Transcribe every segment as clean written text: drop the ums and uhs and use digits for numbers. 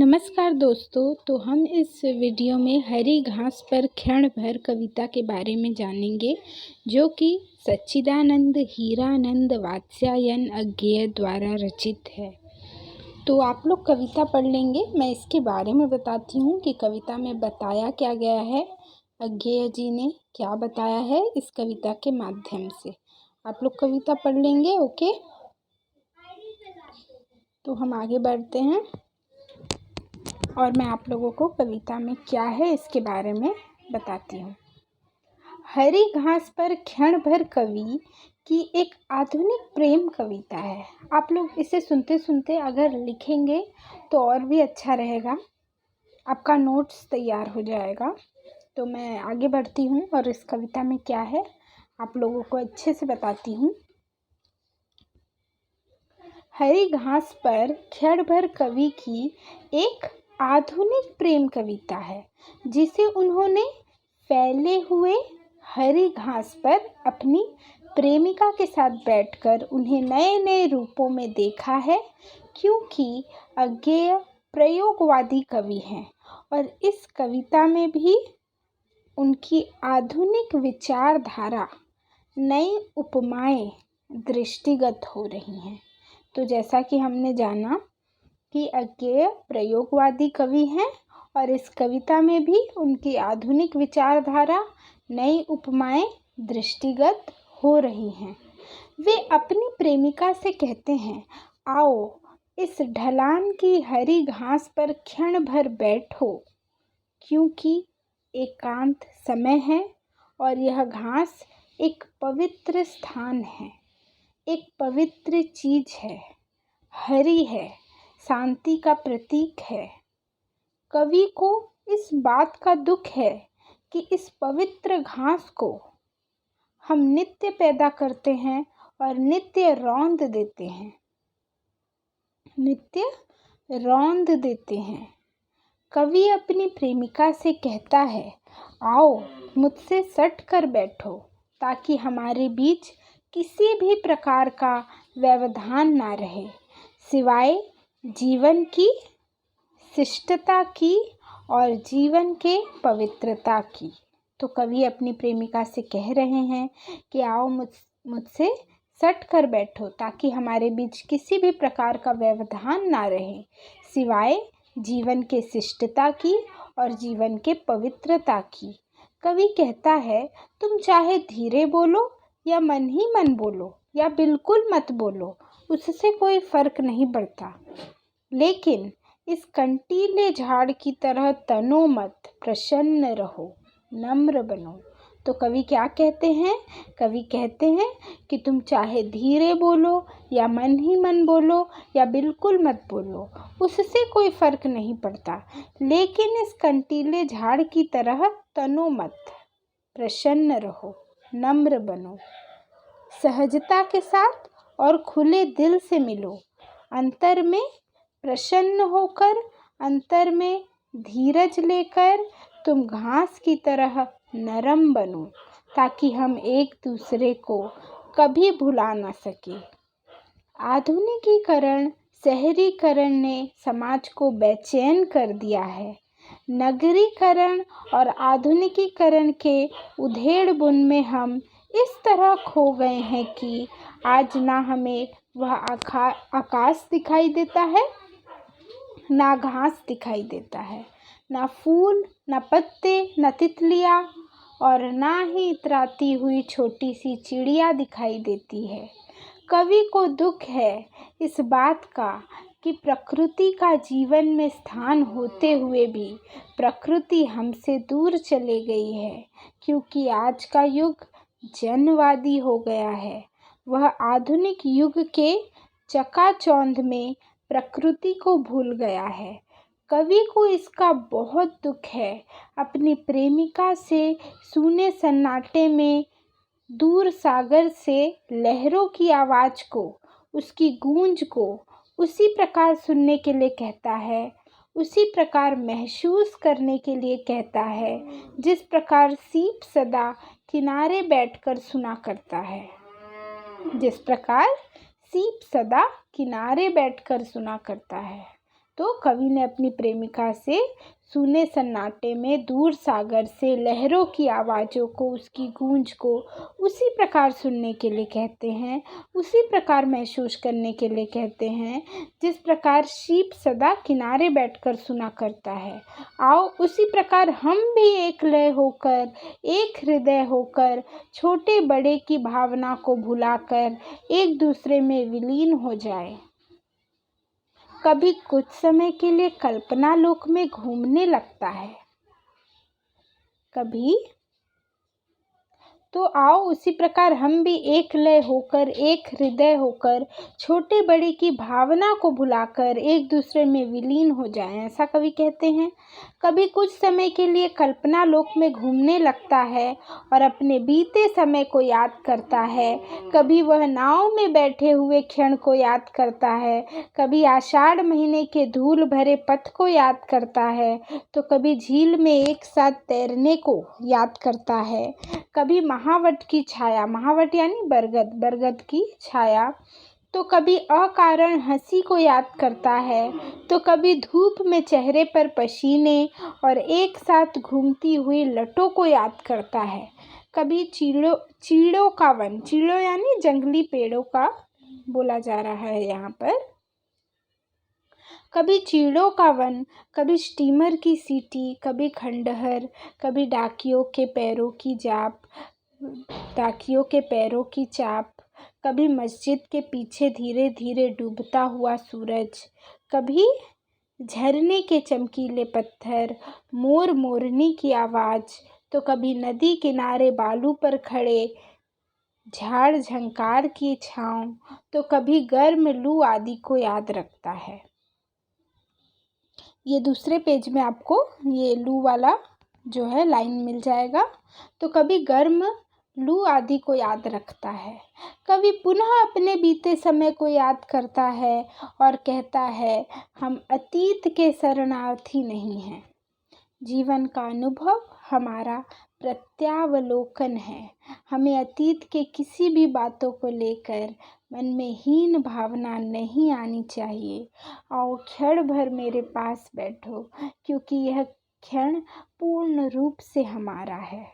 नमस्कार दोस्तों। तो हम इस वीडियो में हरी घास पर क्षण भर कविता के बारे में जानेंगे, जो कि सच्चिदानंद हीरानंद वात्स्यायन अज्ञेय द्वारा रचित है। तो आप लोग कविता पढ़ लेंगे। मैं इसके बारे में बताती हूँ कि कविता में बताया क्या गया है, अज्ञेय जी ने क्या बताया है इस कविता के माध्यम से। आप लोग कविता पढ़ लेंगे। ओके, तो हम आगे बढ़ते हैं और मैं आप लोगों को कविता में क्या है इसके बारे में बताती हूँ। हरी घास पर क्षण भर कवि की एक आधुनिक प्रेम कविता है। आप लोग इसे सुनते सुनते अगर लिखेंगे तो और भी अच्छा रहेगा, आपका नोट्स तैयार हो जाएगा। तो मैं आगे बढ़ती हूँ और इस कविता में क्या है आप लोगों को अच्छे से बताती हूँ। हरी घास पर क्षण भर कवि की एक आधुनिक प्रेम कविता है, जिसे उन्होंने फैले हुए हरी घास पर अपनी प्रेमिका के साथ बैठकर उन्हें नए नए रूपों में देखा है, क्योंकि अज्ञेय प्रयोगवादी कवि हैं और इस कविता में भी उनकी आधुनिक विचारधारा, नई उपमाएं दृष्टिगत हो रही हैं। तो जैसा कि हमने जाना कि अज्ञेय प्रयोगवादी कवि हैं और इस कविता में भी उनकी आधुनिक विचारधारा, नई उपमाएं दृष्टिगत हो रही हैं। वे अपनी प्रेमिका से कहते हैं, आओ इस ढलान की हरी घास पर क्षण भर बैठो, क्योंकि एकांत समय है और यह घास एक पवित्र स्थान है, एक पवित्र चीज है, हरी है, शांति का प्रतीक है। कवि को इस बात का दुख है कि इस पवित्र घास को हम नित्य पैदा करते हैं और नित्य रौंद देते हैं, नित्य रौंद देते हैं। कवि अपनी प्रेमिका से कहता है, आओ मुझसे सट कर बैठो, ताकि हमारे बीच किसी भी प्रकार का व्यवधान ना रहे, सिवाय जीवन की शिष्टता की और जीवन के पवित्रता की। तो कवि अपनी प्रेमिका से कह रहे हैं कि आओ मुझसे सट कर बैठो, ताकि हमारे बीच किसी भी प्रकार का व्यवधान ना रहे, सिवाय जीवन के शिष्टता की और जीवन के पवित्रता की। कवि कहता है, तुम चाहे धीरे बोलो या मन ही मन बोलो या बिल्कुल मत बोलो, उससे कोई फर्क नहीं पड़ता, लेकिन इस कंटीले झाड़ की तरह तनो मत, प्रसन्न रहो, नम्र बनो। तो कवि क्या कहते हैं? कवि कहते हैं कि तुम चाहे धीरे बोलो या मन ही मन बोलो या बिल्कुल मत बोलो, उससे कोई फर्क नहीं पड़ता, लेकिन इस कंटीले झाड़ की तरह तनो मत, प्रसन्न रहो, नम्र बनो। सहजता के साथ और खुले दिल से मिलो, अंतर में प्रसन्न होकर, अंतर में धीरज लेकर तुम घास की तरह नरम बनो, ताकि हम एक दूसरे को कभी भुला ना सके। आधुनिकीकरण, शहरीकरण ने समाज को बेचैन कर दिया है। नगरीकरण और आधुनिकीकरण के उधेड़-बुन में हम इस तरह खो गए हैं कि आज ना हमें वह आकाश दिखाई देता है, ना घास दिखाई देता है, ना फूल, ना पत्ते, ना तितलियाँ और ना ही इतराती हुई छोटी सी चिड़िया दिखाई देती है। कवि को दुख है इस बात का कि प्रकृति का जीवन में स्थान होते हुए भी प्रकृति हमसे दूर चले गई है, क्योंकि आज का युग जनवादी हो गया है। वह आधुनिक युग के चकाचौंध में प्रकृति को भूल गया है। कवि को इसका बहुत दुख है। अपनी प्रेमिका से सूने सन्नाटे में दूर सागर से लहरों की आवाज़ को, उसकी गूंज को उसी प्रकार सुनने के लिए कहता है, उसी प्रकार महसूस करने के लिए कहता है, जिस प्रकार सीप सदा किनारे बैठकर सुना करता है, जिस प्रकार सीप सदा किनारे बैठकर सुना करता है। तो कवि ने अपनी प्रेमिका से सूने सन्नाटे में दूर सागर से लहरों की आवाज़ों को, उसकी गूंज को उसी प्रकार सुनने के लिए कहते हैं, उसी प्रकार महसूस करने के लिए कहते हैं जिस प्रकार शीप सदा किनारे बैठकर सुना करता है। आओ उसी प्रकार हम भी एक लय होकर, एक हृदय होकर, छोटे बड़े की भावना को भुलाकर एक दूसरे में विलीन हो जाए। कभी कुछ समय के लिए कल्पना लोक में घूमने लगता है, कभी तो आओ उसी प्रकार हम भी एक लय होकर, एक हृदय होकर, छोटे बड़े की भावना को भुलाकर एक दूसरे में विलीन हो जाएं, ऐसा कवि कहते हैं। कभी कुछ समय के लिए कल्पना लोक में घूमने लगता है और अपने बीते समय को याद करता है। कभी वह नाव में बैठे हुए क्षण को याद करता है, कभी आषाढ़ महीने के धूल भरे पथ को याद करता है, तो कभी झील में एक साथ तैरने को याद करता है। कभी महावट की छाया, महावट यानी बरगद, बरगद की छाया, तो कभी अकारण हंसी को याद करता है, तो कभी धूप में चेहरे पर पसीने और एक साथ घूमती हुई लटों को याद करता है। कभी चीड़ों का वन, चीड़ों यानी जंगली पेड़ों का बोला जा रहा है यहाँ पर, कभी चीड़ों का वन, कभी स्टीमर की सीटी, कभी खंडहर, कभी डाकियों के पैरों की जाप, डाकियों के पैरों की चाप, कभी मस्जिद के पीछे धीरे धीरे डूबता हुआ सूरज, कभी झरने के चमकीले पत्थर, मोर मोरनी की आवाज़, तो कभी नदी किनारे बालू पर खड़े झाड़ झंकार की छाँव, तो कभी गर्म लू आदि को याद रखता है। ये दूसरे पेज में आपको ये लू वाला जो है लाइन मिल जाएगा। तो कभी गर्म लू आदि को याद रखता है, कभी पुनः अपने बीते समय को याद करता है और कहता है हम अतीत के शरणार्थी नहीं हैं। जीवन का अनुभव हमारा प्रत्यावलोकन है। हमें अतीत के किसी भी बातों को लेकर मन में हीन भावना नहीं आनी चाहिए। आओ क्षण भर मेरे पास बैठो, क्योंकि यह क्षण पूर्ण रूप से हमारा है।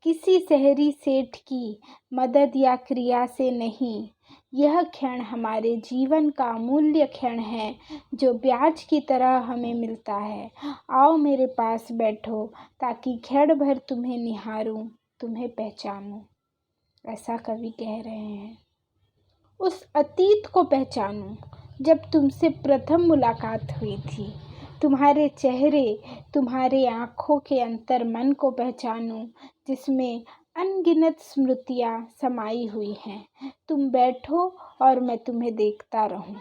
किसी शहरी सेठ की मदद या क्रिया से नहीं, यह क्षण हमारे जीवन का अमूल्य क्षण है जो ब्याज की तरह हमें मिलता है। आओ मेरे पास बैठो ताकि क्षण भर तुम्हें निहारूं, तुम्हें पहचानूं, ऐसा कवि कह रहे हैं। उस अतीत को पहचानूं जब तुमसे प्रथम मुलाकात हुई थी। तुम्हारे चेहरे, तुम्हारे आँखों के अंतर मन को पहचानूं जिसमें अनगिनत स्मृतियाँ समाई हुई हैं। तुम बैठो और मैं तुम्हें देखता रहूं,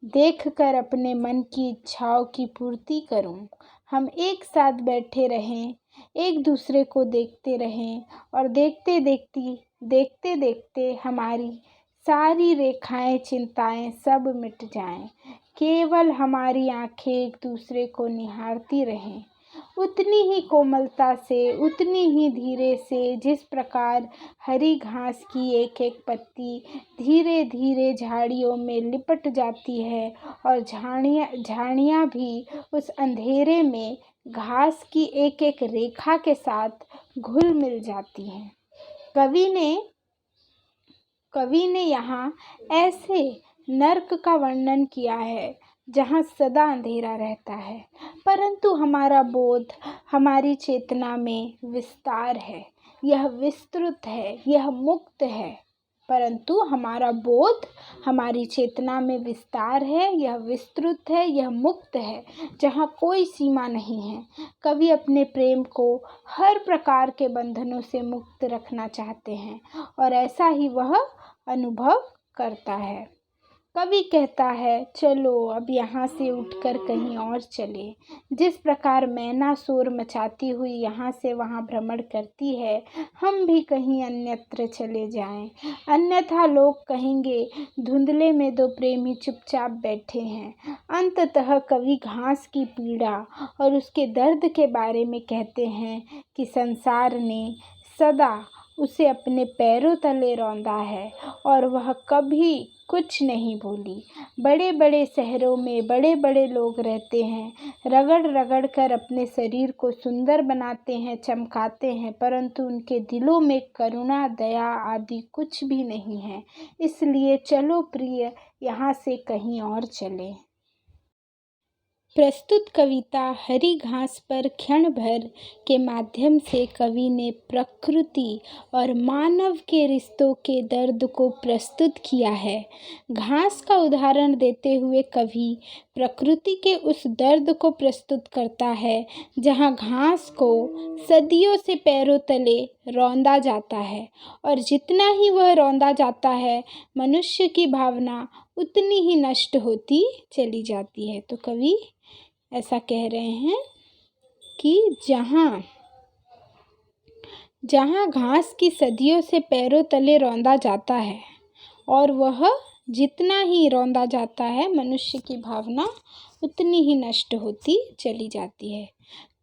देखकर अपने मन की इच्छाओं की पूर्ति करूं। हम एक साथ बैठे रहें, एक दूसरे को देखते रहें और देखते देखते हमारी सारी रेखाएं, चिंताएं सब मिट जाएं। केवल हमारी आंखें एक दूसरे को निहारती रहें, उतनी ही कोमलता से, उतनी ही धीरे से जिस प्रकार हरी घास की एक एक पत्ती धीरे धीरे झाड़ियों में लिपट जाती है और झाड़ियाँ भी उस अंधेरे में घास की एक एक रेखा के साथ घुल मिल जाती हैं। कवि ने यहाँ ऐसे नर्क का वर्णन किया है जहाँ सदा अंधेरा रहता है, परंतु हमारा बोध, हमारी चेतना में विस्तार है, यह विस्तृत है, यह मुक्त है। परंतु हमारा बोध, हमारी चेतना में विस्तार है, यह विस्तृत है, यह मुक्त है, जहाँ कोई सीमा नहीं है। कवि अपने प्रेम को हर प्रकार के बंधनों से मुक्त रखना चाहते हैं और ऐसा ही वह अनुभव करता है। कवि कहता है चलो अब यहाँ से उठकर कहीं और चले। जिस प्रकार मैना शोर मचाती हुई यहाँ से वहाँ भ्रमण करती है, हम भी कहीं अन्यत्र चले जाएं, अन्यथा लोग कहेंगे धुंधले में दो प्रेमी चुपचाप बैठे हैं। अंततः कवि घास की पीड़ा और उसके दर्द के बारे में कहते हैं कि संसार ने सदा उसे अपने पैरों तले रौंदा है और वह कभी कुछ नहीं बोली। बड़े बड़े शहरों में बड़े बड़े लोग रहते हैं, रगड़ रगड़ कर अपने शरीर को सुंदर बनाते हैं, चमकाते हैं, परंतु उनके दिलों में करुणा, दया आदि कुछ भी नहीं है। इसलिए चलो प्रिय, यहाँ से कहीं और चलें। प्रस्तुत कविता हरी घास पर क्षण भर के माध्यम से कवि ने प्रकृति और मानव के रिश्तों के दर्द को प्रस्तुत किया है। घास का उदाहरण देते हुए कवि प्रकृति के उस दर्द को प्रस्तुत करता है जहाँ घास को सदियों से पैरों तले रौंदा जाता है और जितना ही वह रौंदा जाता है, मनुष्य की भावना उतनी ही नष्ट होती चली जाती है। तो कवि ऐसा कह रहे हैं कि जहाँ घास की सदियों से पैरों तले रौंदा जाता है और वह जितना ही रौंदा जाता है, मनुष्य की भावना उतनी ही नष्ट होती चली जाती है।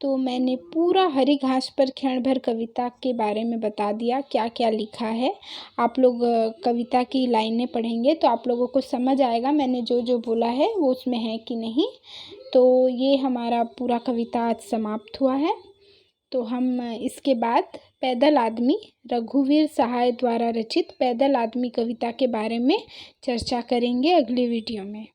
तो मैंने पूरा हरी घास पर क्षण भर कविता के बारे में बता दिया, क्या क्या लिखा है। आप लोग कविता की लाइनें पढ़ेंगे तो आप लोगों को समझ आएगा मैंने जो जो बोला है वो उसमें है कि नहीं। तो ये हमारा पूरा कविता आज समाप्त हुआ है। तो हम इसके बाद पैदल आदमी, रघुवीर सहाय द्वारा रचित पैदल आदमी कविता के बारे में चर्चा करेंगे अगले वीडियो में।